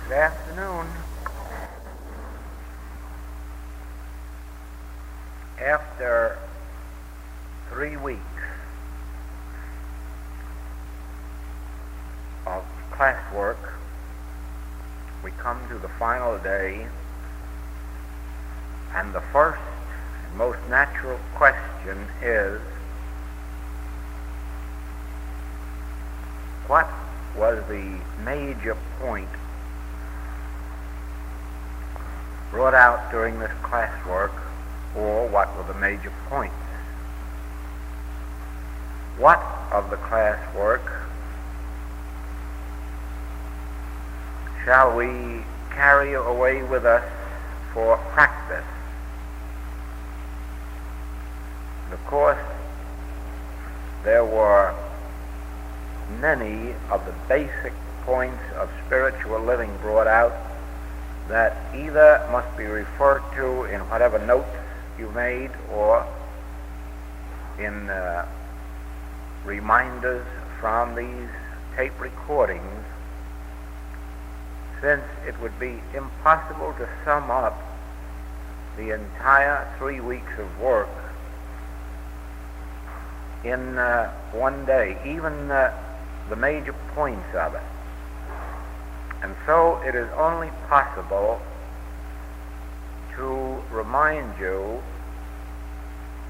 Good afternoon. After 3 weeks of classwork, we come to the final day, and the first and most natural question is, what was the major point brought out during this classwork, or what were the major points? What of the classwork shall we carry away with us for practice? And of course, there were many of the basic points of spiritual living brought out that either must be referred to in whatever notes you made or in reminders from these tape recordings, since it would be impossible to sum up the entire 3 weeks of work in one day, even the major points of it. And so it is only possible to remind you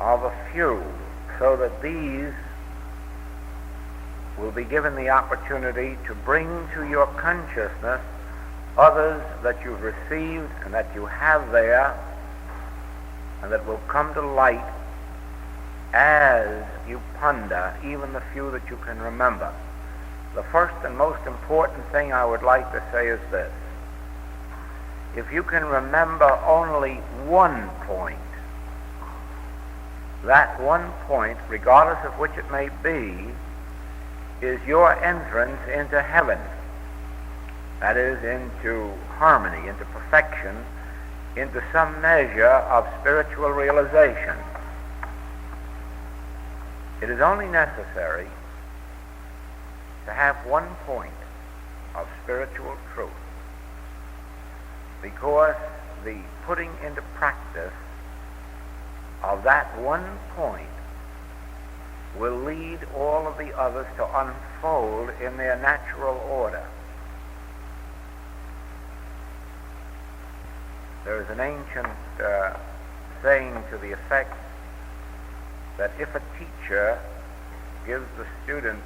of a few, so that these will be given the opportunity to bring to your consciousness others that you've received and that you have there, and that will come to light as you ponder even the few that you can remember. The first and most important thing I would like to say is this: if you can remember only one point, that one point, regardless of which it may be, is your entrance into heaven. That is, into harmony, into perfection, into some measure of spiritual realization. It is only necessary to have one point of spiritual truth, because the putting into practice of that one point will lead all of the others to unfold in their natural order. There is an ancient saying to the effect that if a teacher gives the student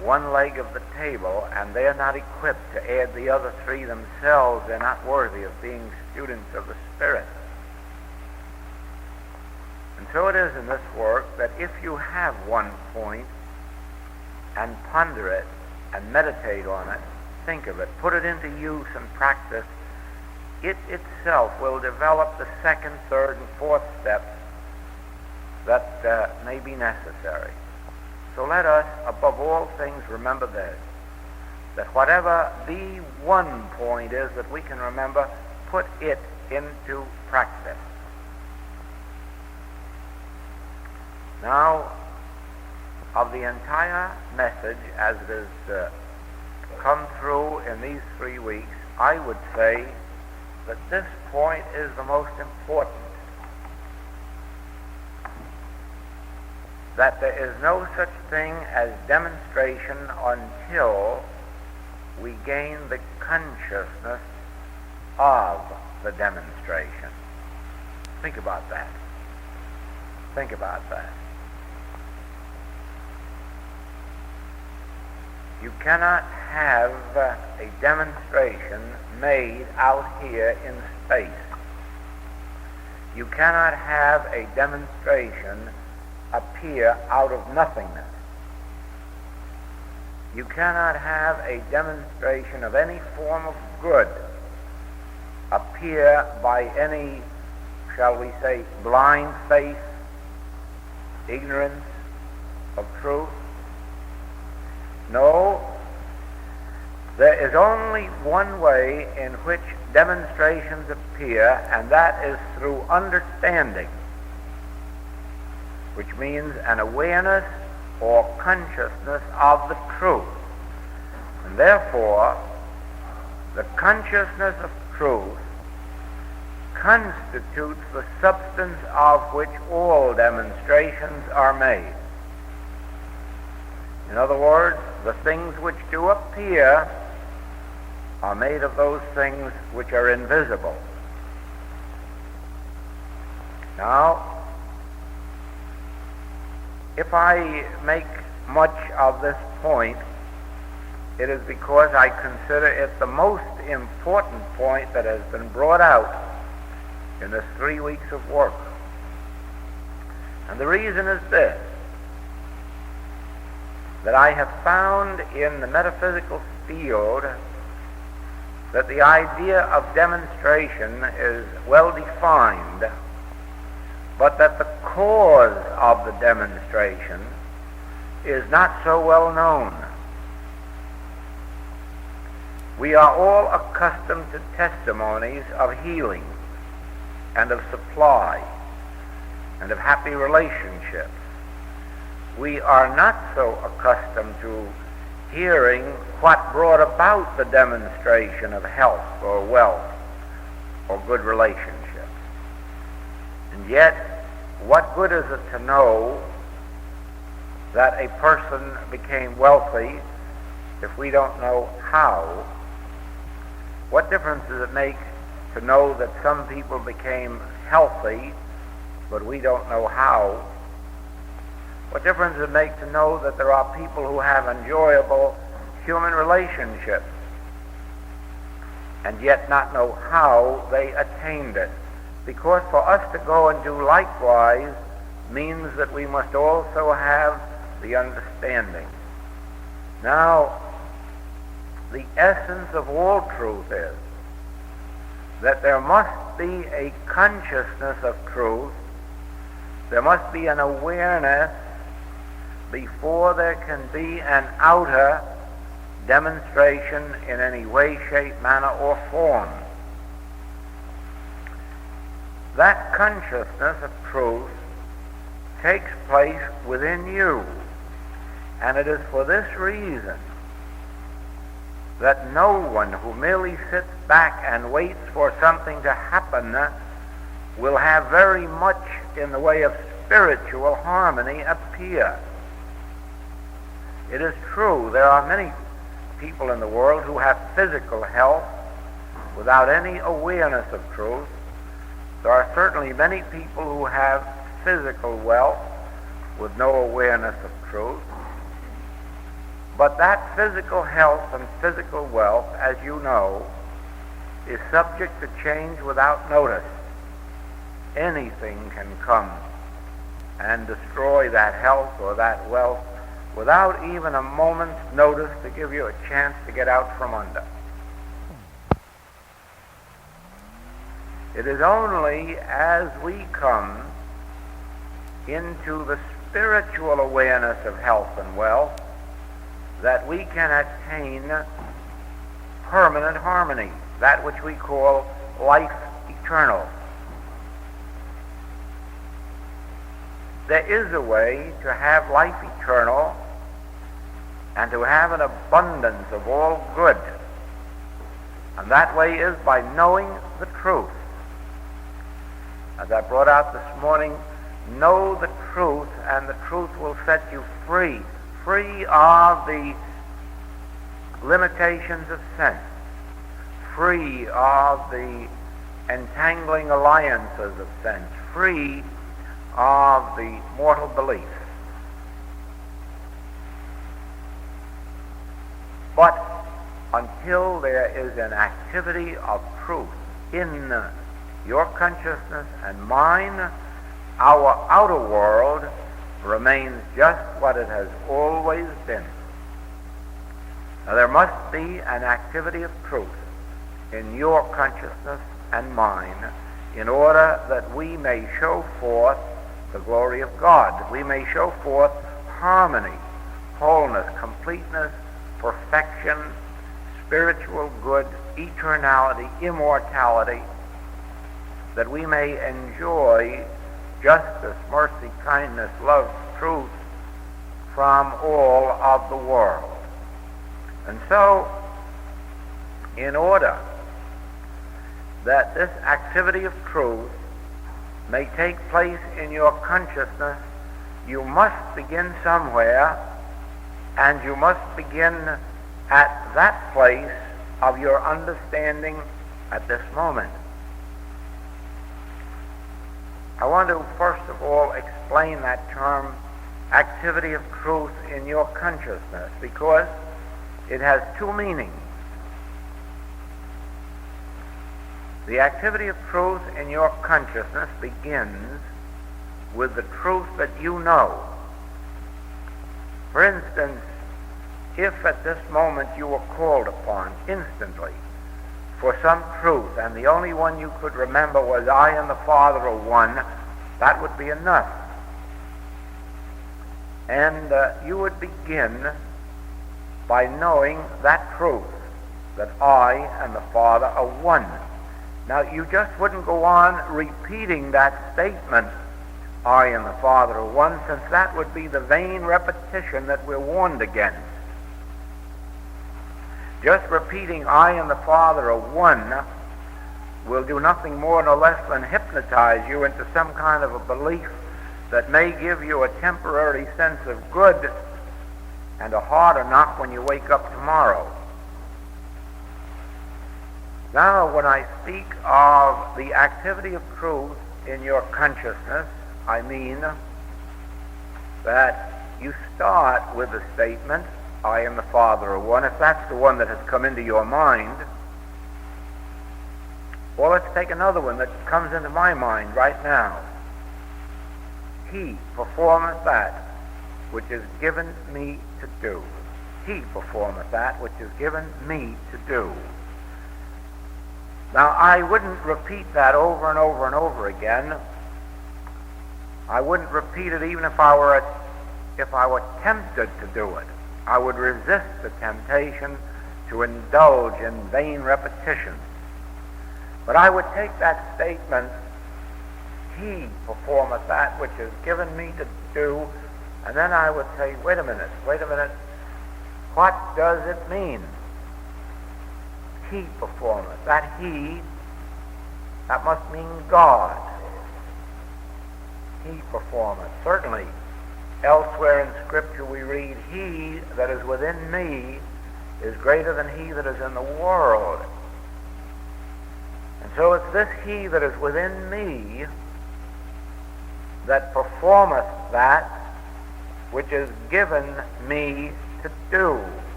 one leg of the table and they're not equipped to add the other three themselves, they're not worthy of being students of the Spirit. And so it is in this work that if you have one point and ponder it and meditate on it, think of it, put it into use and practice, it itself will develop the second, third, and fourth steps that may be necessary. So let us, above all things, remember this, that whatever the one point is that we can remember, put it into practice. Now, of the entire message as it has come through in these 3 weeks, I would say that this point is the most important. That there is no such thing as demonstration until we gain the consciousness of the demonstration. Think about that. Think about that. You cannot have a demonstration made out here in space. You cannot have a demonstration appear out of nothingness. You cannot have a demonstration of any form of good appear by any, shall we say, blind faith, ignorance of truth. No, there is only one way in which demonstrations appear, and that is through understanding, which means an awareness or consciousness of the truth. And therefore, The consciousness of truth constitutes the substance of which all demonstrations are made. In other words, the things which do appear are made of those things which are invisible. Now, if I make much of this point, it is because I consider it the most important point that has been brought out in this 3 weeks of work. And the reason is this, that I have found in the metaphysical field that the idea of demonstration is well defined, but that the cause of the demonstration is not so well known. We are all accustomed to testimonies of healing and of supply and of happy relationships. We are not so accustomed to hearing what brought about the demonstration of health or wealth or good relationships. And yet, what good is it to know that a person became wealthy if we don't know how? What difference does it make to know that some people became healthy, but we don't know how? What difference does it make to know that there are people who have enjoyable human relationships and yet not know how they attained it? Because for us to go and do likewise means that we must also have the understanding. Now, the essence of all truth is that there must be a consciousness of truth, there must be an awareness before there can be an outer demonstration in any way, shape, manner, or form. That consciousness of truth takes place within you, and it is for this reason that no one who merely sits back and waits for something to happen will have very much in the way of spiritual harmony appear. It is true, there are many people in the world who have physical health without any awareness of truth. There are certainly many people who have physical wealth with no awareness of truth. But that physical health and physical wealth, as you know, is subject to change without notice. Anything can come and destroy that health or that wealth without even a moment's notice to give you a chance to get out from under. It is only as we come into the spiritual awareness of health and wealth that we can attain permanent harmony, that which we call life eternal. There is a way to have life eternal and to have an abundance of all good, and that way is by knowing the truth. As I brought out this morning, know the truth, and the truth will set you free. Free of the limitations of sense, free of the entangling alliances of sense, free of the mortal beliefs. But until there is an activity of truth in your consciousness and mine, our outer world remains just what it has always been. Now, there must be an activity of truth in your consciousness and mine in order that we may show forth the glory of God, that we may show forth harmony, wholeness, completeness, perfection, spiritual good, eternality, immortality, that we may enjoy justice, mercy, kindness, love, truth from all of the world. And so, In order that this activity of truth may take place in your consciousness, you must begin somewhere, and you must begin at that place of your understanding at this moment. I want to first of all explain that term, activity of truth in your consciousness, because it has two meanings. The activity of truth in your consciousness begins with the truth that you know. For instance, if at this moment you were called upon instantly for some truth, and the only one you could remember was I and the Father are one, that would be enough. And you would begin by knowing that truth, that I and the Father are one. Now, you just wouldn't go on repeating that statement, I and the Father are one, since that would be the vain repetition that we're warned against. Just repeating I and the Father are one will do nothing more nor less than hypnotize you into some kind of a belief that may give you a temporary sense of good and a harder knock when you wake up tomorrow. Now, when I speak of the activity of truth in your consciousness, I mean that you start with the statement, I and the Father are one, if that's the one that has come into your mind. Well, let's take another one that comes into my mind right now. He performeth that which is given me to do. He performeth that which is given me to do. Now, I wouldn't repeat that over and over and over again. I wouldn't repeat it even if I were tempted to do it. I would resist the temptation to indulge in vain repetition. But I would take that statement, He performeth that which is given me to do, and then I would say, wait a minute, what does it mean? He performeth. That He, that must mean God. He performeth. Certainly, elsewhere in Scripture we read, He that is within me is greater than he that is in the world. And so it's this He that is within me that performeth that which is given me to do.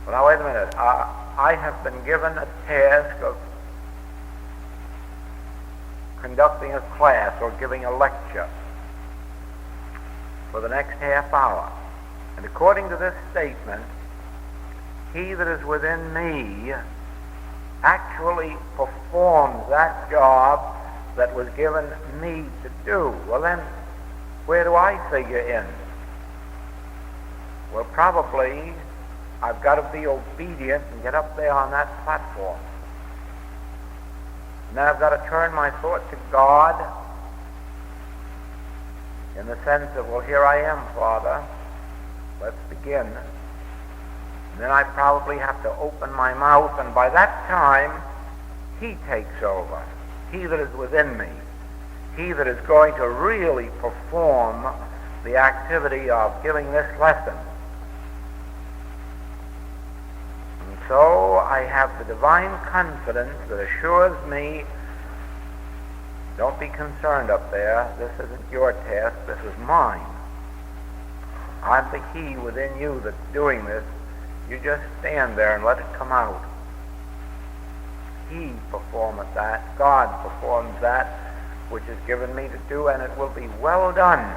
Well, now wait a minute. I have been given a task of conducting a class or giving a lecture for the next half hour. And according to this statement, He that is within me actually performs that job that was given me to do. Well then, where do I figure in? Well, probably I've got to be obedient and get up there on that platform. And then I've got to turn my thought to God in the sense of, well, here I am, Father. Let's begin. And then I probably have to open my mouth, and by that time, He takes over. He that is within me. He that is going to really perform the activity of giving this lesson. And so I have the divine confidence that assures me, don't be concerned up there, this isn't your task, this is mine. I'm the He within you that's doing this. You just stand there and let it come out. He performeth that. God performs that which is given me to do, and it will be well done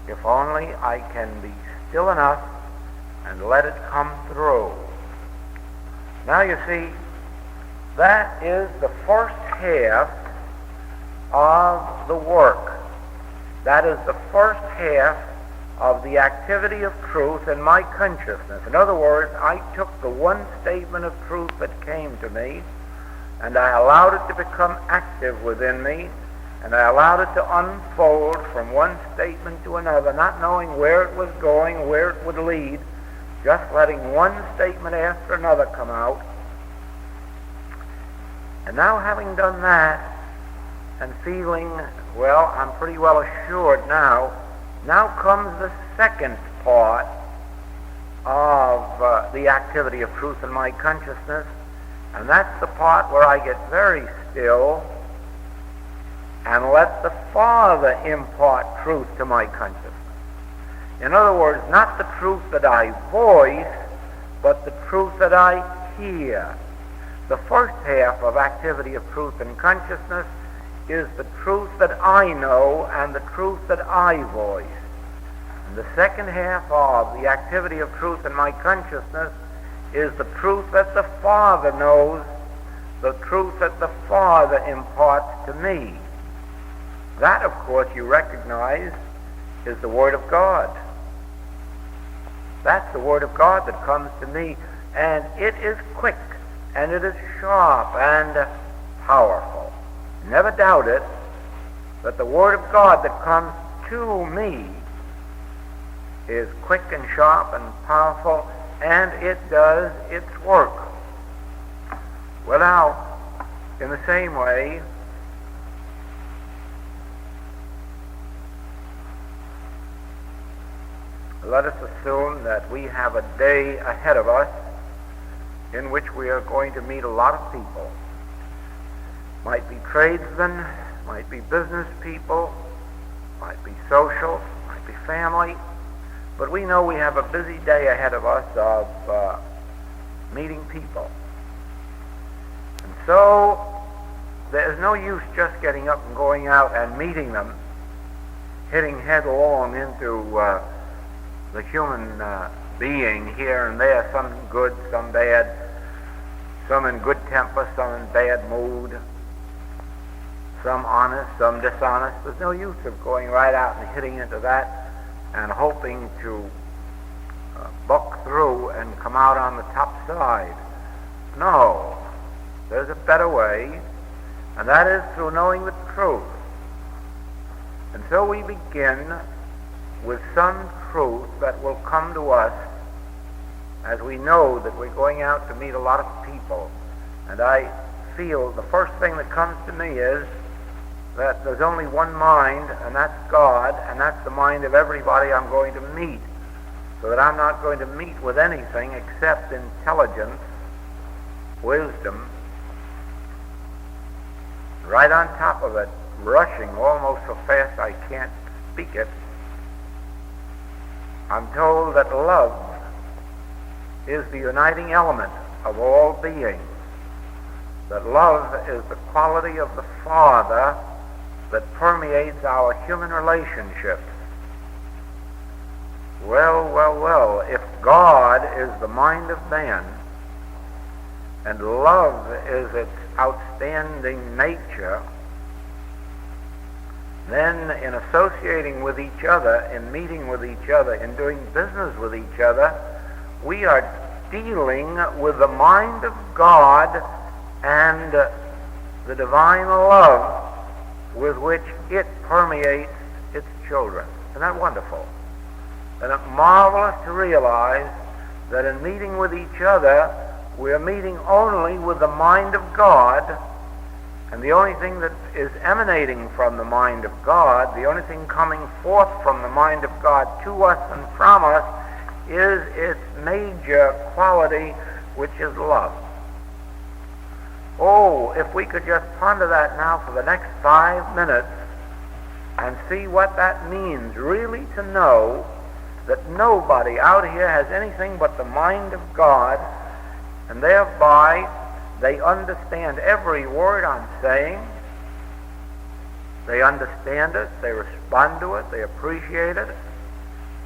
if only I can be still enough and let it come through. Now you see, that is the first half of the work. That is the first half of the activity of truth in my consciousness. In other words, I took the one statement of truth that came to me, and I allowed it to become active within me, and I allowed it to unfold from one statement to another, not knowing where it was going, where it would lead, just letting one statement after another come out. And now, having done that and feeling, well, I'm pretty well assured now comes the second part of the activity of truth in my consciousness, and that's the part where I get very still and let the Father impart truth to my consciousness. In other words, not the truth that I voice, but the truth that I hear. The first half of activity of truth in consciousness is the truth that I know and the truth that I voice. And the second half of the activity of truth in my consciousness is the truth that the Father knows, the truth that the Father imparts to me. That, of course, you recognize is the Word of God. That's the Word of God that comes to me, and it is quick, and it is sharp and powerful. Never doubt it, that the Word of God that comes to me is quick and sharp and powerful, and it does its work. Well, now, in the same way, let us assume that we have a day ahead of us in which we are going to meet a lot of people. Might be tradesmen, might be business people, might be social, might be family, but we know we have a busy day ahead of us of meeting people. And so there's no use just getting up and going out and meeting them, hitting headlong into the human being here and there, some good, some bad, some in good temper, some in bad mood, some honest, some dishonest. There's no use of going right out and hitting into that and hoping to buck through and come out on the top side. No, there's a better way, and that is through knowing the truth. And so we begin with some truth that will come to us as we know that we're going out to meet a lot of people. And I feel the first thing that comes to me is that there's only one mind, and that's God, and that's the mind of everybody I'm going to meet, so that I'm not going to meet with anything except intelligence, wisdom, right on top of it, rushing almost so fast I can't speak it. I'm told that love is the uniting element of all beings, that love is the quality of the Father that permeates our human relationships. Well, if God is the mind of man, and love is its outstanding nature, then in associating with each other, in meeting with each other, in doing business with each other, we are dealing with the mind of God and the divine love with which it permeates its children. Isn't that wonderful? And it's marvelous to realize that in meeting with each other, we are meeting only with the mind of God, and the only thing that is emanating from the mind of God, the only thing coming forth from the mind of God to us and from us, is its major quality, which is love. Oh, if we could just ponder that now for the next 5 minutes and see what that means, really to know that nobody out here has anything but the mind of God, and thereby they understand every word I'm saying. They understand it, they respond to it, they appreciate it,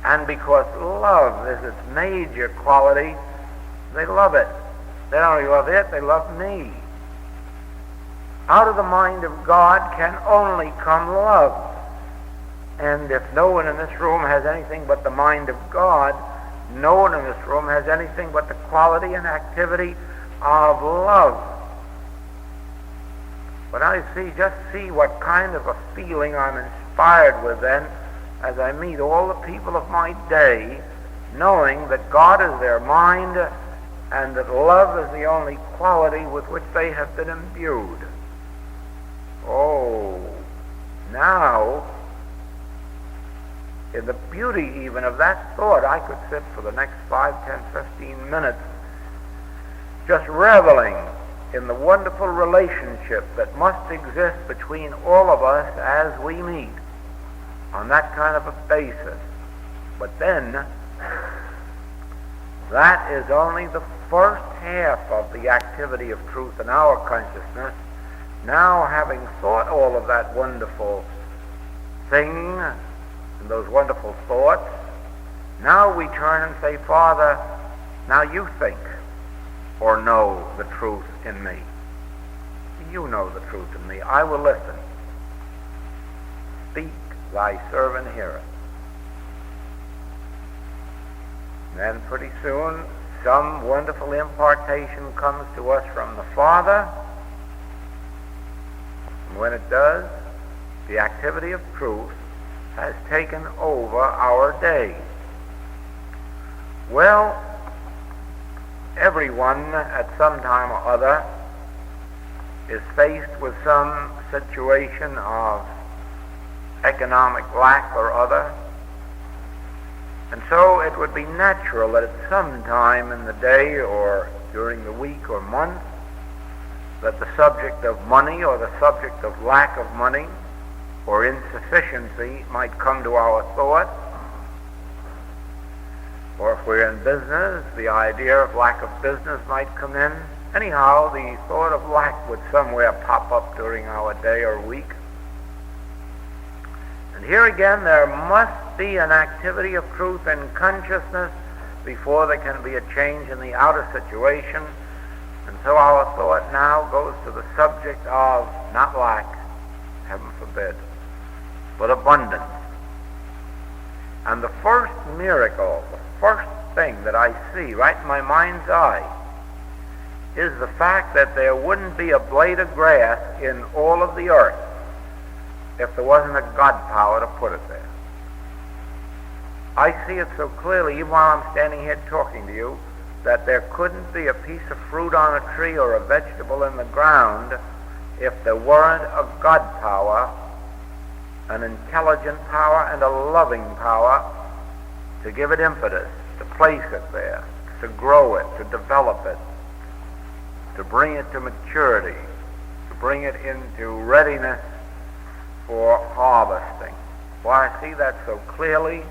and because love is its major quality, they love it. They don't only love it, they love me. Out of the mind of God can only come love. And if no one in this room has anything but the mind of God, no one in this room has anything but the quality and activity of love. But just see what kind of a feeling I'm inspired with then as I meet all the people of my day knowing that God is their mind and that love is the only quality with which they have been imbued. Oh, now, in the beauty even of that thought, I could sit for the next 5, 10, 15 minutes just reveling in the wonderful relationship that must exist between all of us as we meet on that kind of a basis. But then, that is only the first half of the activity of truth in our consciousness. Now, having thought all of that wonderful thing and those wonderful thoughts, now we turn and say, Father, now you think or know the truth in me. You know the truth in me. I will listen. Speak, thy servant heareth. Then pretty soon some wonderful impartation comes to us from the Father. And when it does, the activity of truth has taken over our day. Well, everyone at some time or other is faced with some situation of economic lack or other. And so it would be natural that at some time in the day or during the week or month that the subject of money or the subject of lack of money or insufficiency might come to our thought. Or if we're in business, the idea of lack of business might come in. Anyhow, the thought of lack would somewhere pop up during our day or week. And here again, there must be an activity of truth in consciousness before there can be a change in the outer situation. And so our thought now goes to the subject of not lack, heaven forbid, but abundance. And the first miracle, the first thing that I see right in my mind's eye is the fact that there wouldn't be a blade of grass in all of the earth if there wasn't a God power to put it there. I see it so clearly, even while I'm standing here talking to you, that there couldn't be a piece of fruit on a tree or a vegetable in the ground if there weren't a God power, an intelligent power and a loving power to give it impetus, to place it there, to grow it, to develop it, to bring it to maturity, to bring it into readiness for harvesting. Well, I see that so clearly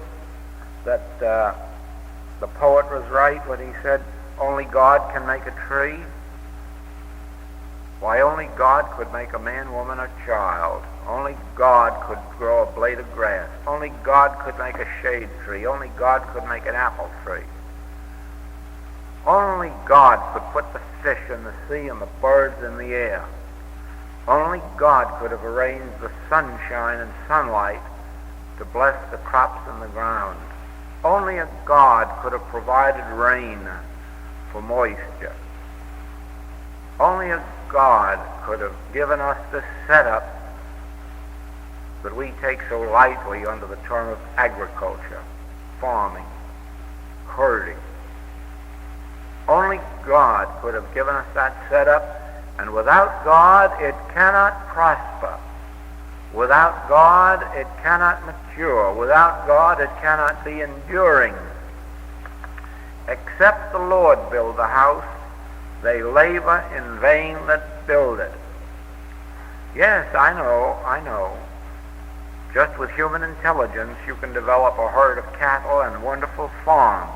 that the poet was right when he said, only God can make a tree. Why, only God could make a man, woman, or child. Only God could grow a blade of grass. Only God could make a shade tree. Only God could make an apple tree. Only God could put the fish in the sea and the birds in the air. Only God could have arranged the sunshine and sunlight to bless the crops in the ground. Only a God could have provided rain for moisture. Only a God could have given us this setup that we take so lightly under the term of agriculture, farming, herding. Only God could have given us that setup, and without God it cannot prosper. Without God it cannot mature. Without God it cannot be enduring. Except the Lord build the house, they labor in vain that build it. Yes, I know. Just with human intelligence you can develop a herd of cattle and wonderful farms.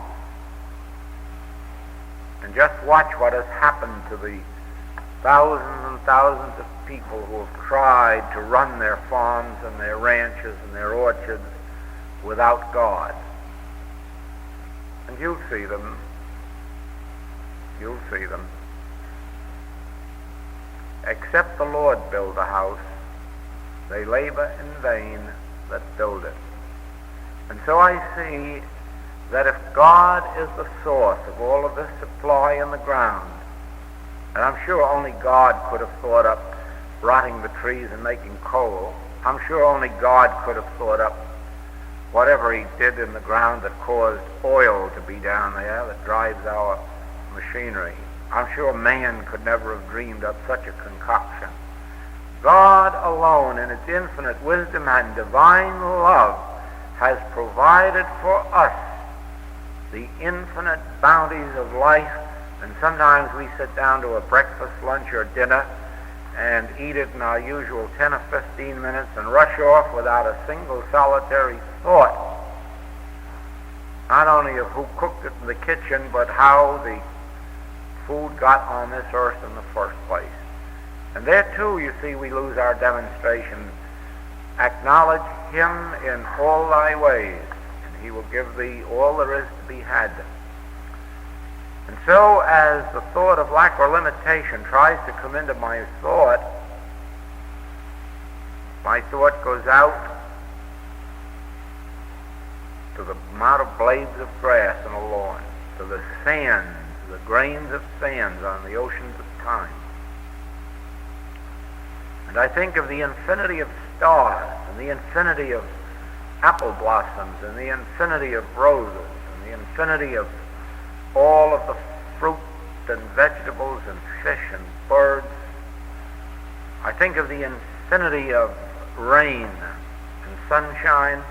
And just watch what has happened to the thousands and thousands of people who have tried to run their farms and their ranches and their orchards without God. And you'll see them. You'll see them. Except the Lord build the house, they labor in vain that build it. And so I see that if God is the source of all of this supply in the ground, and I'm sure only God could have thought up rotting the trees and making coal. I'm sure only God could have thought up whatever he did in the ground that caused oil to be down there that drives our machinery. I'm sure man could never have dreamed up such a concoction. God alone, in its infinite wisdom and divine love, has provided for us the infinite bounties of life. And sometimes we sit down to a breakfast, lunch, or dinner and eat it in our usual 10 or 15 minutes and rush off without a single solitary thought, not only of who cooked it in the kitchen, but how the food got on this earth in the first place. And there too, you see, we lose our demonstration. Acknowledge him in all thy ways, and he will give thee all there is to be had. And so as the thought of lack or limitation tries to come into my thought goes out to the amount of blades of grass in a lawn, to the sands, the grains of sands on the oceans of time. And I think of the infinity of stars, and the infinity of apple blossoms, and the infinity of roses, and the infinity of all of the fruit and vegetables and fish and birds. I think of the infinity of rain and sunshine,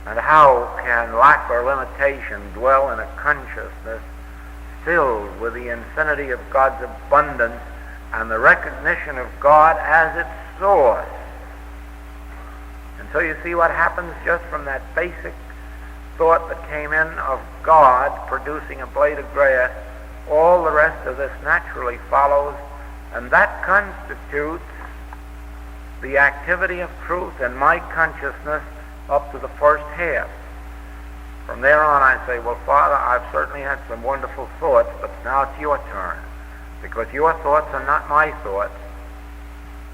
and how can lack or limitation dwell in a consciousness filled with the infinity of God's abundance and the recognition of God as its source. And so you see what happens just from that basic thought that came in of God producing a blade of grass. All the rest of this naturally follows, and that constitutes the activity of truth in my consciousness up to the first half. From there on I say, well, Father, I've certainly had some wonderful thoughts, but now it's your turn, because your thoughts are not my thoughts.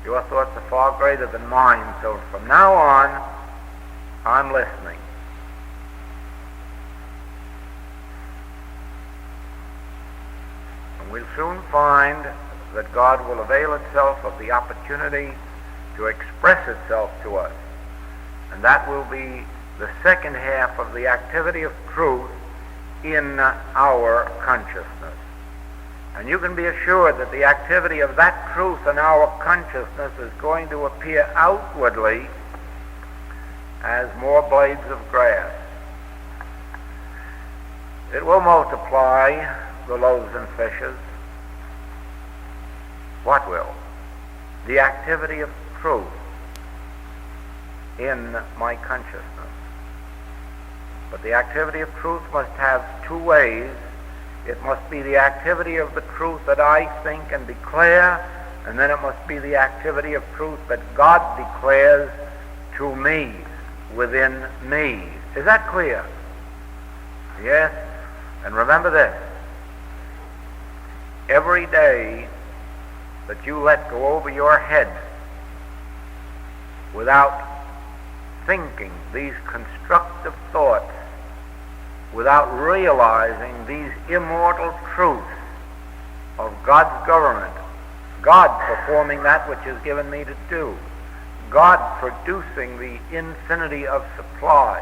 Your thoughts are far greater than mine, so from now on, I'm listening. And we'll soon find that God will avail itself of the opportunity to express itself to us. And that will be the second half of the activity of truth in our consciousness. And you can be assured that the activity of that truth in our consciousness is going to appear outwardly as more blades of grass. It will multiply the loaves and fishes. What will? The activity of truth in my consciousness. But the activity of truth must have two ways. It must be the activity of the truth that I think and declare, and then it must be the activity of truth that God declares to me, within me. Is that clear? Yes. And remember this. Every day that you let go over your head without thinking these constructive thoughts, without realizing these immortal truths of God's government, God performing that which is given me to do, God producing the infinity of supply,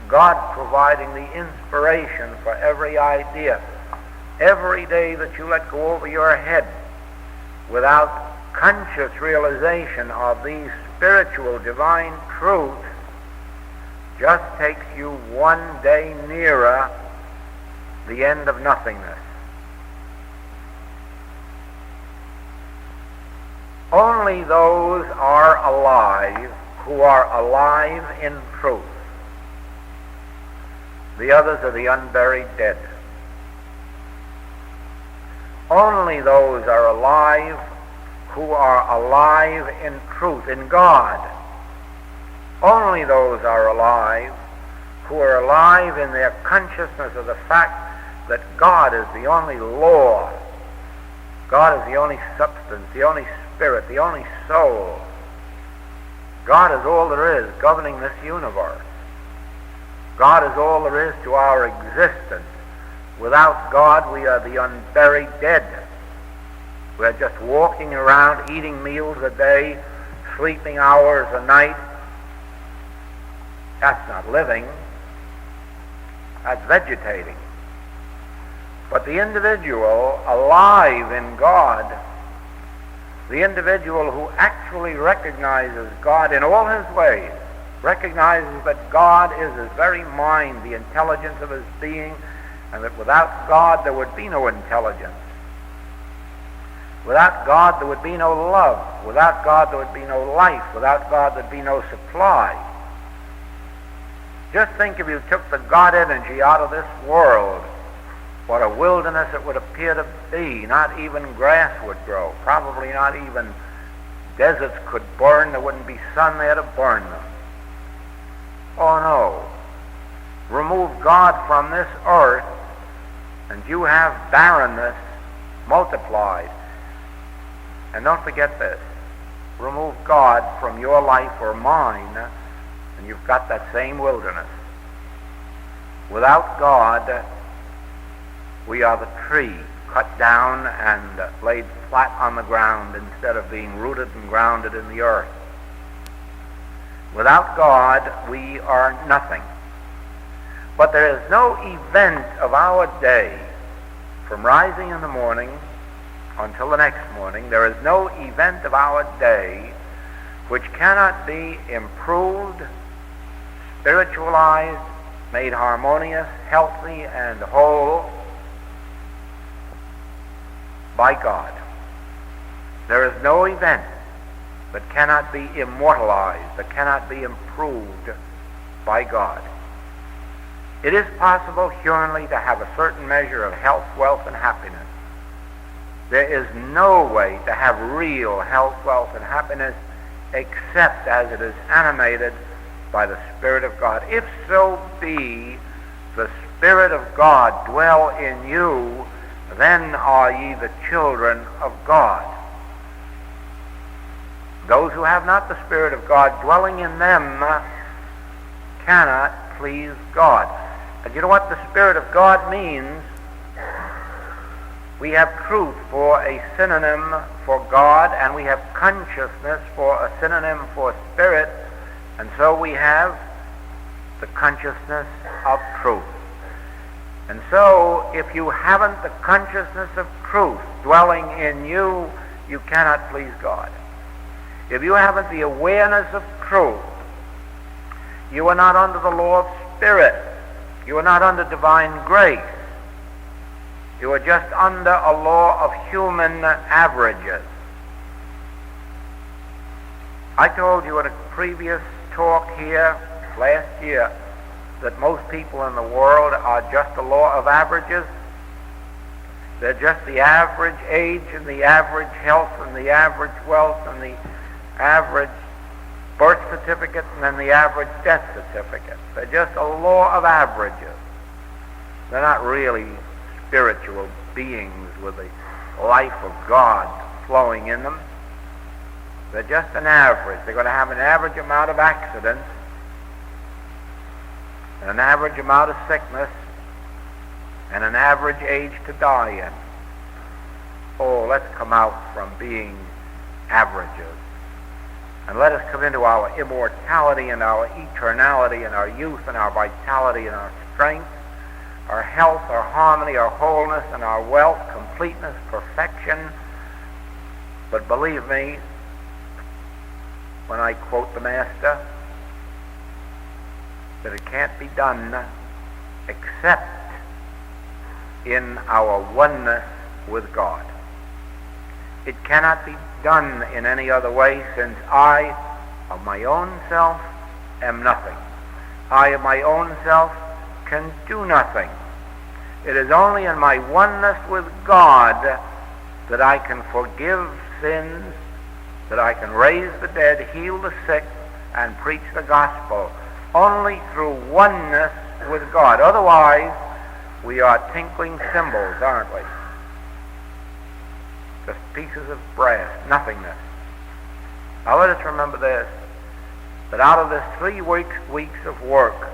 God providing the inspiration for every idea. Every day that you let go over your head without conscious realization of these spiritual divine truths just takes you one day nearer the end of nothingness. Only those are alive who are alive in truth. The others are the unburied dead. Only those are alive who are alive in truth, in God. Only those are alive who are alive in their consciousness of the fact that God is the only law. God is the only substance, the only spirit, the only soul. God is all there is governing this universe. God is all there is to our existence. Without God, we are the unburied dead. We are just walking around, eating meals a day, sleeping hours a night, That's not living. That's vegetating. But the individual alive in God, the individual who actually recognizes God in all his ways, recognizes that God is his very mind, the intelligence of his being, and that without God there would be no intelligence. Without God there would be no love. Without God there would be no life. Without God there would be no supply. Just think if you took the God energy out of this world, what a wilderness it would appear to be. Not even grass would grow. Probably not even deserts could burn. There wouldn't be sun there to burn them. Oh no. Remove God from this earth and you have barrenness multiplied. And don't forget this. Remove God from your life or mine and you've got that same wilderness. Without God, we are the tree cut down and laid flat on the ground instead of being rooted and grounded in the earth. Without God, we are nothing. But there is no event of our day, from rising in the morning until the next morning, there is no event of our day which cannot be improved, spiritualized, made harmonious, healthy, and whole by God. There is no event that cannot be immortalized, that cannot be improved by God. It is possible humanly to have a certain measure of health, wealth, and happiness. There is no way to have real health, wealth, and happiness except as it is animated by the Spirit of God. If so be the Spirit of God dwell in you, then are ye the children of God. Those who have not the Spirit of God dwelling in them cannot please God. And you know what the Spirit of God means? We have truth for a synonym for God, and we have consciousness for a synonym for Spirit, and so we have the consciousness of truth. And so, if you haven't the consciousness of truth dwelling in you, you cannot please God. If you haven't the awareness of truth, you are not under the law of Spirit. You are not under divine grace. You are just under a law of human averages. I told you at a previous talk here last year that most people in the world are just a law of averages. They're just the average age and the average health and the average wealth and the average birth certificate and then the average death certificate. They're just a law of averages. They're not really spiritual beings with the life of God flowing in them. They're just an average. They're going to have an average amount of accidents and an average amount of sickness and an average age to die in. Oh, let's come out from being averages and let us come into our immortality and our eternality and our youth and our vitality and our strength, our health, our harmony, our wholeness, and our wealth, completeness, perfection. But believe me, when I quote the Master, that it can't be done except in our oneness with God. It cannot be done in any other way, since I, of my own self, am nothing. I, of my own self, can do nothing. It is only in my oneness with God that I can forgive sins, that I can raise the dead, heal the sick, and preach the gospel. Only through oneness with God. Otherwise, we are tinkling cymbals, aren't we? Just pieces of brass, nothingness. Now let us remember this, that out of this 3 weeks of work,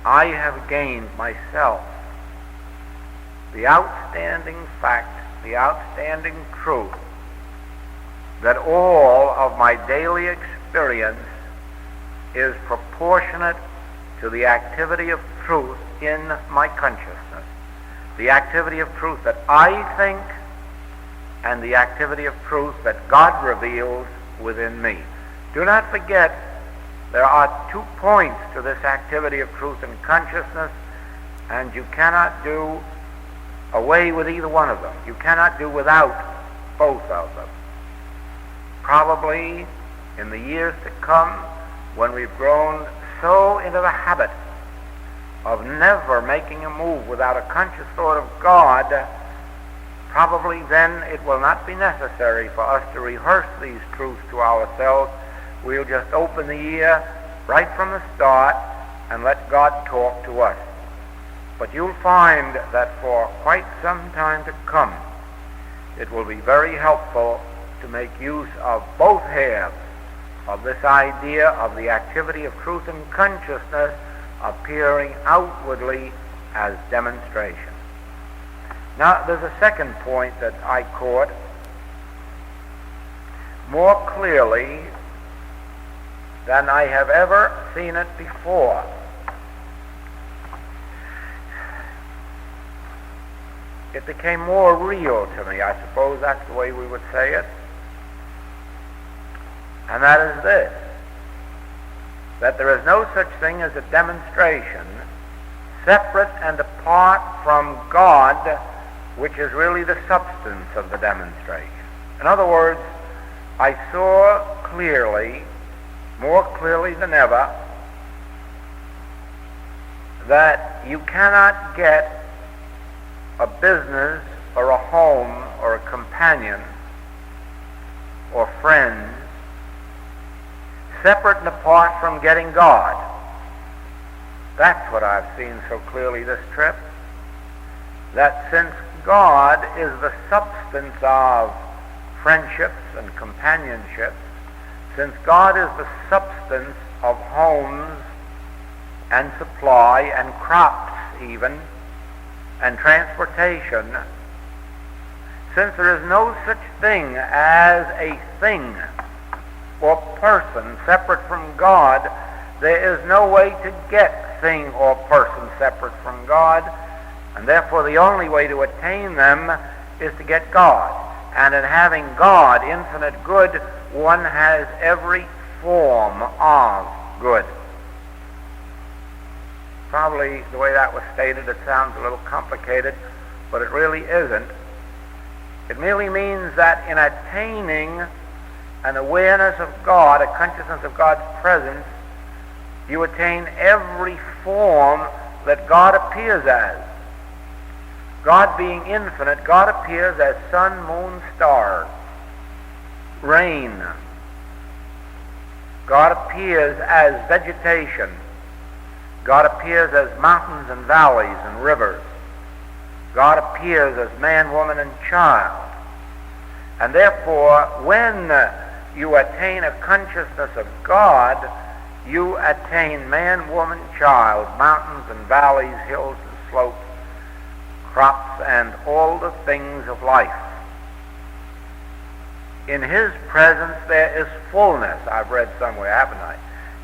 I have gained myself the outstanding fact, the outstanding truth, that all of my daily experience is proportionate to the activity of truth in my consciousness. The activity of truth that I think and the activity of truth that God reveals within me. Do not forget, there are 2 points to this activity of truth in consciousness, and you cannot do away with either one of them. You cannot do without both of them. Probably in the years to come, when we've grown so into the habit of never making a move without a conscious thought of God, probably then it will not be necessary for us to rehearse these truths to ourselves. We'll just open the ear right from the start and let God talk to us. But you'll find that for quite some time to come, it will be very helpful to make use of both halves of this idea of the activity of truth and consciousness appearing outwardly as demonstration. Now, there's a second point that I caught more clearly than I have ever seen it before. It became more real to me, I suppose that's the way we would say it. And that is this, that there is no such thing as a demonstration separate and apart from God, which is really the substance of the demonstration. In other words, I saw clearly, more clearly than ever, that you cannot get a business or a home or a companion or friends separate and apart from getting God. That's what I've seen so clearly this trip. That since God is the substance of friendships and companionships, since God is the substance of homes and supply and crops even, and transportation, since there is no such thing as a thing or person separate from God, there is no way to get thing or person separate from God, and therefore the only way to attain them is to get God. And in having God, infinite good, one has every form of good. Probably the way that was stated, it sounds a little complicated, but it really isn't. It merely means that in attaining an awareness of God, a consciousness of God's presence, you attain every form that God appears as. God being infinite, God appears as sun, moon, stars, rain. God appears as vegetation. God appears as mountains and valleys and rivers. God appears as man, woman, and child. And therefore, when you attain a consciousness of God, you attain man, woman, child, mountains and valleys, hills and slopes, crops, and all the things of life. In His presence there is fullness. I've read somewhere, haven't I?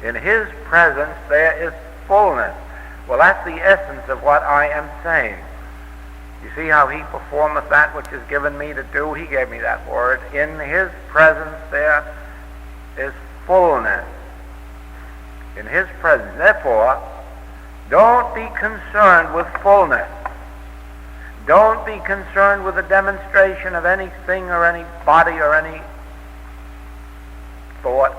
In His presence there is fullness. Well, that's the essence of what I am saying. You see how He performeth that which is given me to do? He gave me that word. In His presence there is fullness. In His presence. Therefore, don't be concerned with fullness. Don't be concerned with the demonstration of anything or any body or any thought.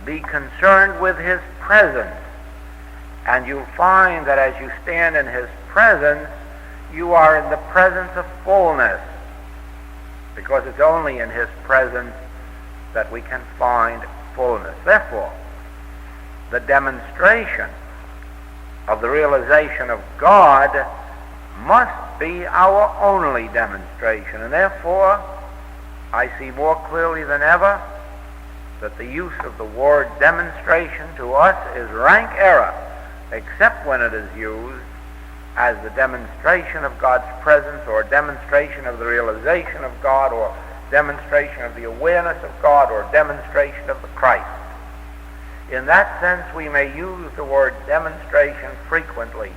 Be concerned with His presence. And you'll find that as you stand in His presence, you are in the presence of fullness. Because it's only in His presence that we can find fullness. Therefore, the demonstration of the realization of God must be our only demonstration. And therefore, I see more clearly than ever that the use of the word demonstration to us is rank error, except when it is used as the demonstration of God's presence, or demonstration of the realization of God, or demonstration of the awareness of God, or demonstration of the Christ. In that sense, we may use the word demonstration frequently.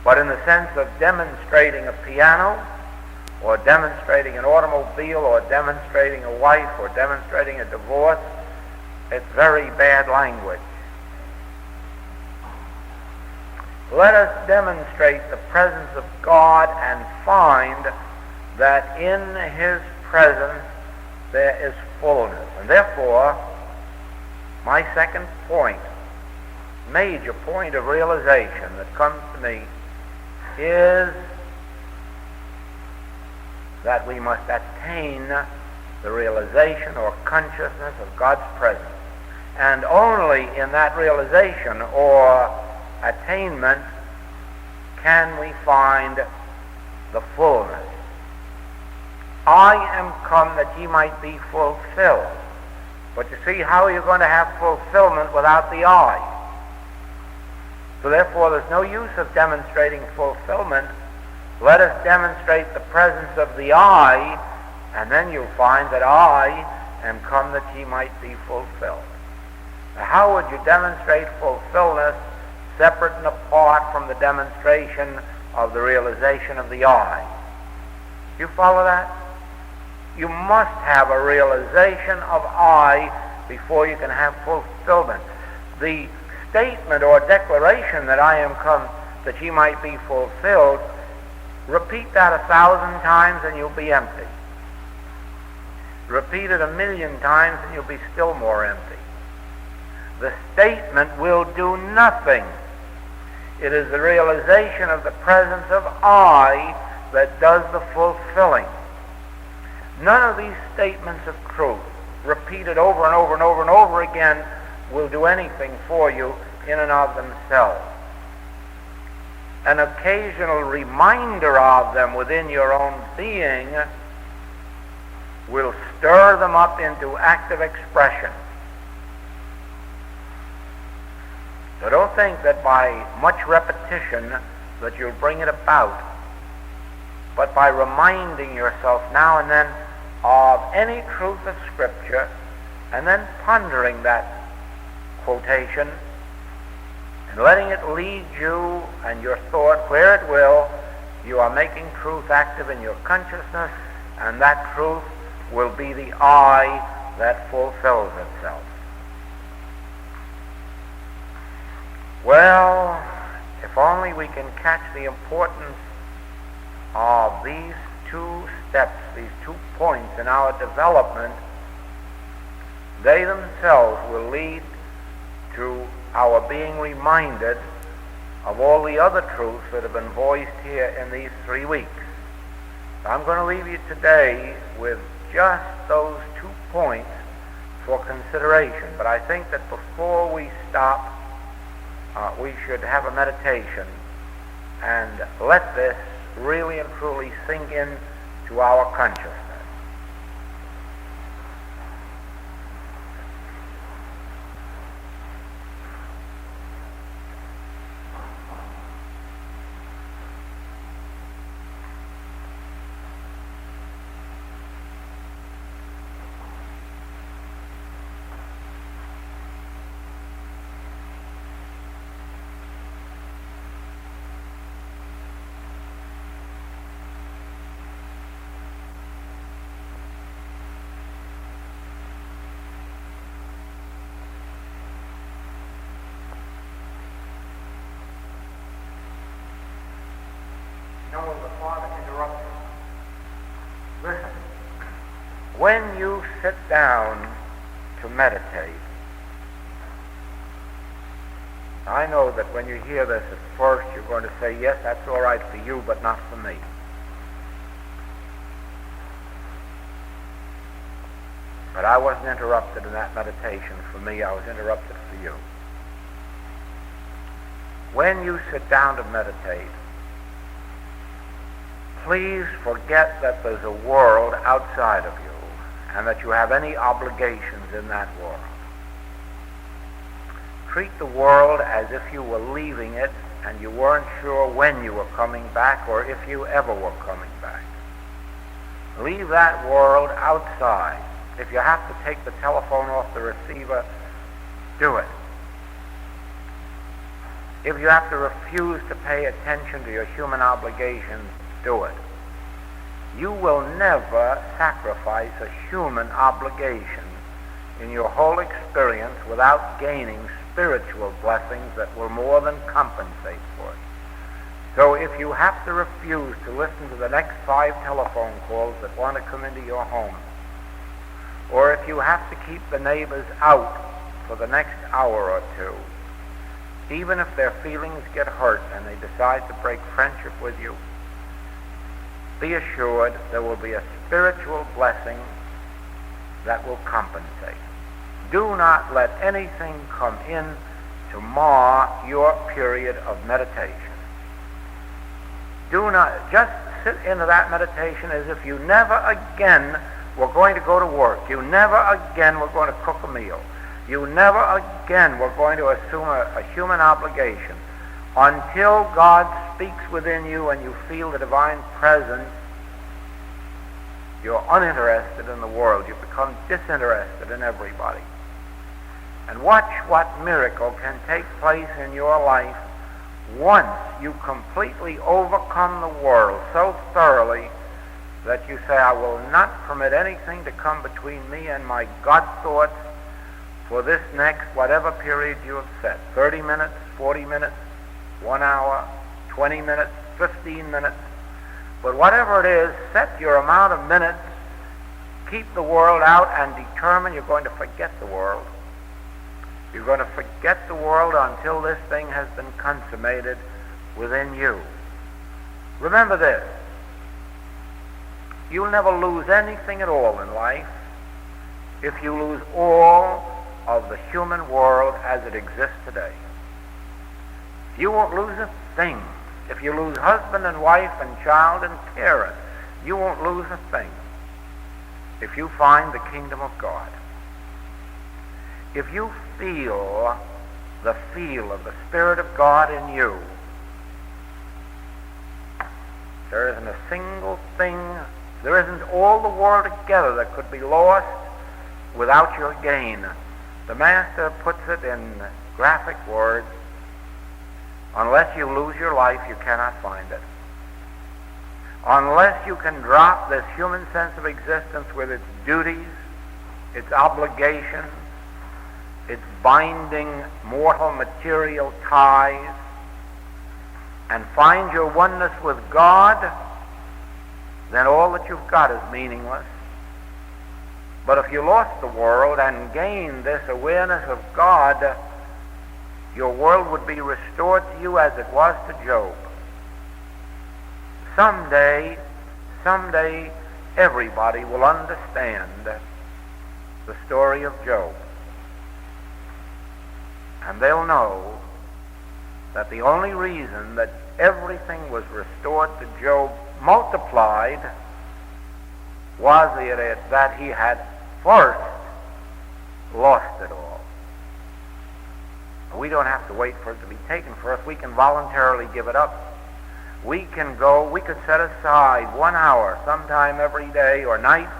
But in the sense of demonstrating a piano, or demonstrating an automobile, or demonstrating a wife, or demonstrating a divorce, it's very bad language. Let us demonstrate the presence of God and find that in His presence there is fullness. And therefore, my second point, major point of realization that comes to me, is that we must attain the realization or consciousness of God's presence. And only in that realization or attainment can we find the fullness. I am come that ye might be fulfilled. But you see, how are you going to have fulfillment without the I? So therefore, there's no use of demonstrating fulfillment. Let us demonstrate the presence of the I, and then you'll find that I am come that ye might be fulfilled. Now, how would you demonstrate fulfillment separate and apart from the demonstration of the realization of the I? You follow that? You must have a realization of I before you can have fulfillment. The statement or declaration that I am come that ye might be fulfilled, repeat that 1,000 times and you'll be empty. Repeat it 1,000,000 times and you'll be still more empty. The statement will do nothing. It is the realization of the presence of I that does the fulfilling. None of these statements of truth, repeated over and over and over and over again, will do anything for you in and of themselves. An occasional reminder of them within your own being will stir them up into active expression. So don't think that by much repetition that you'll bring it about, but by reminding yourself now and then of any truth of Scripture, and then pondering that quotation and letting it lead you and your thought where it will, you are making truth active in your consciousness, and that truth will be the I that fulfills itself. Well, if only we can catch the importance of these two steps, these 2 points in our development, they themselves will lead to our being reminded of all the other truths that have been voiced here in these 3 weeks. I'm going to leave you today with just those 2 points for consideration, but I think that before we stop, we should have a meditation and let this really and truly sink in to our consciousness. No, the Father interrupted. Listen, when you sit down to meditate, I know that when you hear this at first, you're going to say, yes, that's all right for you, but not for me. But I wasn't interrupted in that meditation for me. I was interrupted for you. When you sit down to meditate, please forget that there's a world outside of you and that you have any obligations in that world. Treat the world as if you were leaving it and you weren't sure when you were coming back or if you ever were coming back. Leave that world outside If you have to take the telephone off the receiver, do it. If you have to refuse to pay attention to your human obligations, do it. You will never sacrifice a human obligation in your whole experience without gaining spiritual blessings that will more than compensate for it. So if you have to refuse to listen to the next 5 telephone calls that want to come into your home, or if you have to keep the neighbors out for the next hour or two, even if their feelings get hurt and they decide to break friendship with you, be assured there will be a spiritual blessing that will compensate. Do not let anything come in to mar your period of meditation. Do not just sit into that meditation as if you never again were going to go to work. You never again were going to cook a meal. You never again were going to assume a human obligation until God speaks within you and you feel the divine presence. You're uninterested in the world. You become disinterested in everybody. And watch what miracle can take place in your life once you completely overcome the world so thoroughly that you say, I will not permit anything to come between me and my God thoughts for this next whatever period you have set. 30 minutes, 40 minutes, 1 hour, 20 minutes, 15 minutes. But whatever it is, set your amount of minutes, keep the world out, and determine you're going to forget the world. You're going to forget the world until this thing has been consummated within you. Remember this. You'll never lose anything at all in life if you lose all of the human world as it exists today. You won't lose a thing. If you lose husband and wife and child and parent, you won't lose a thing if you find the kingdom of God. If you feel the feel of the Spirit of God in you, there isn't a single thing, there isn't all the world together that could be lost without your gain. The Master puts it in graphic words, unless you lose your life, you cannot find it. Unless you can drop this human sense of existence with its duties, its obligations, its binding mortal material ties, and find your oneness with God, then all that you've got is meaningless. But if you lost the world and gained this awareness of God, your world would be restored to you as it was to Job. Someday, everybody will understand the story of Job. And they'll know that the only reason that everything was restored to Job multiplied was that he had first lost it all. We don't have to wait for it to be taken for us. We can voluntarily give it up. We could set aside 1 hour sometime every day or night.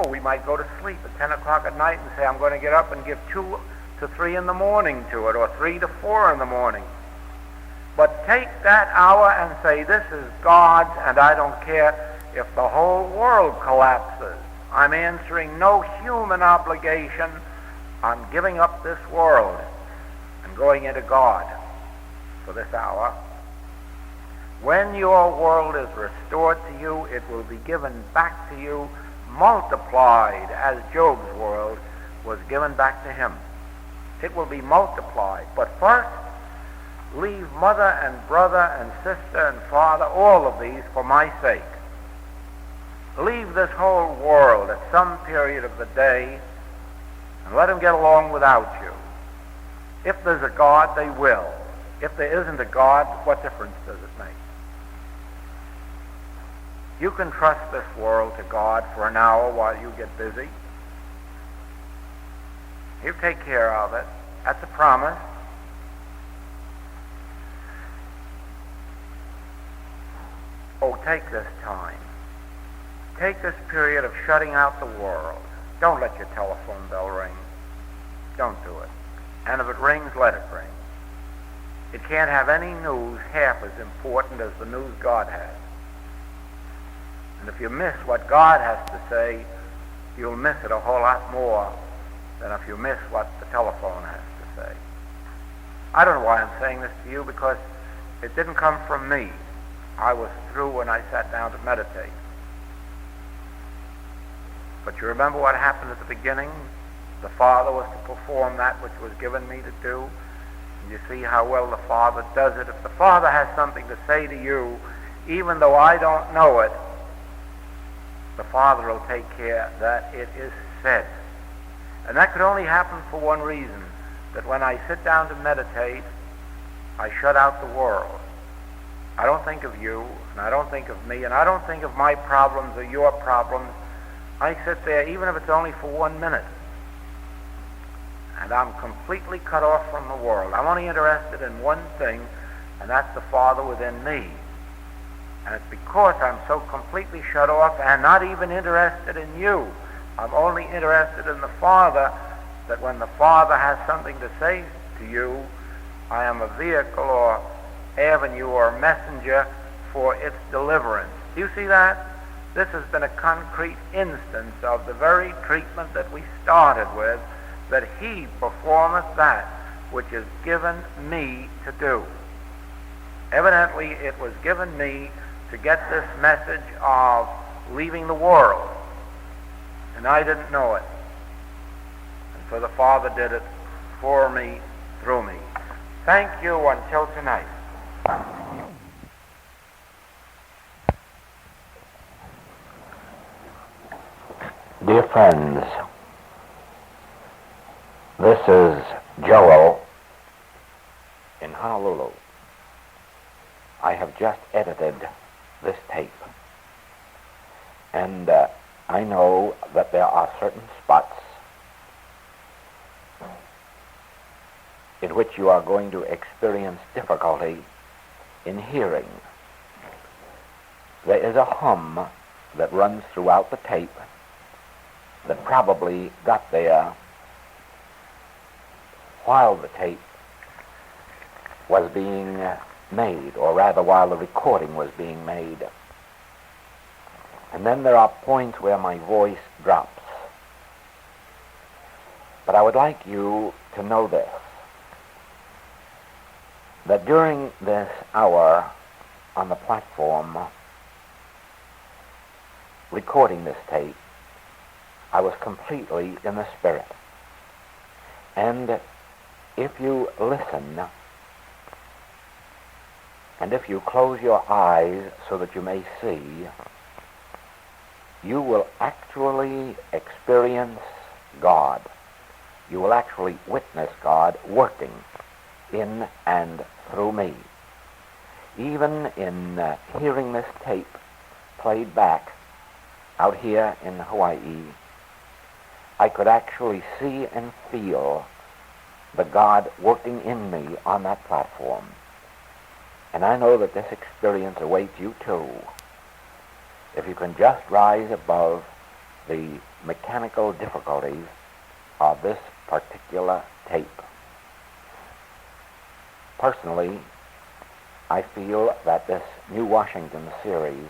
We might go to sleep at 10 o'clock at night and say, I'm going to get up and give 2 to 3 in the morning to it, or 3 to 4 in the morning. But take that hour and say, this is God's, and I don't care if the whole world collapses. I'm answering no human obligation. I'm giving up this world and going into God for this hour. When your world is restored to you, it will be given back to you multiplied as Job's world was given back to him. It will be multiplied. But first, leave mother and brother and sister and father, all of these, for my sake. Leave this whole world at some period of the day and let them get along without you. If there's a God, they will. If there isn't a God, what difference does it make? You can trust this world to God for an hour while you get busy. You take care of it. That's a promise. Take this time. Take this period of shutting out the world. Don't let your telephone bell ring. Don't do it. And if it rings, let it ring. It can't have any news half as important as the news God has. And if you miss what God has to say, you'll miss it a whole lot more than if you miss what the telephone has to say. I don't know why I'm saying this to you, because it didn't come from me. I was through when I sat down to meditate. But you remember what happened at the beginning? The Father was to perform that which was given me to do. And you see how well the Father does it. If the Father has something to say to you, even though I don't know it, the Father will take care that it is said. And that could only happen for one reason, that when I sit down to meditate, I shut out the world. I don't think of you, and I don't think of me, and I don't think of my problems or your problems. I sit there, even if it's only for 1 minute, and I'm completely cut off from the world. I'm only interested in one thing, and that's the Father within me. And it's because I'm so completely shut off and not even interested in you. I'm only interested in the Father, that when the Father has something to say to you, I am a vehicle or avenue or messenger for its deliverance. Do you see that? This has been a concrete instance of the very treatment that we started with, that He performeth that which is given me to do. Evidently, it was given me to get this message of leaving the world, and I didn't know it. And so the Father did it for me, through me. Thank you until tonight. Dear friends, this is Joel in Honolulu. I have just edited this tape, and I know that there are certain spots in which you are going to experience difficulty in hearing. There is a hum that runs throughout the tape that probably got there while the tape was being made, or rather while the recording was being made. And then there are points where my voice drops. But I would like you to know this, that during this hour on the platform recording this tape, I was completely in the Spirit. And if you listen, and if you close your eyes so that you may see, you will actually experience God. You will actually witness God working in and through me. Even in hearing this tape played back out here in Hawaii, I could actually see and feel the God working in me on that platform. And I know that this experience awaits you too, if you can just rise above the mechanical difficulties of this particular tape. Personally, I feel that this New Washington series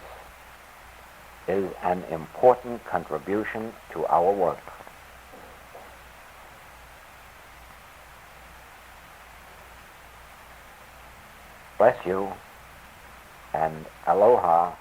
is an important contribution to our work. Bless you, and aloha.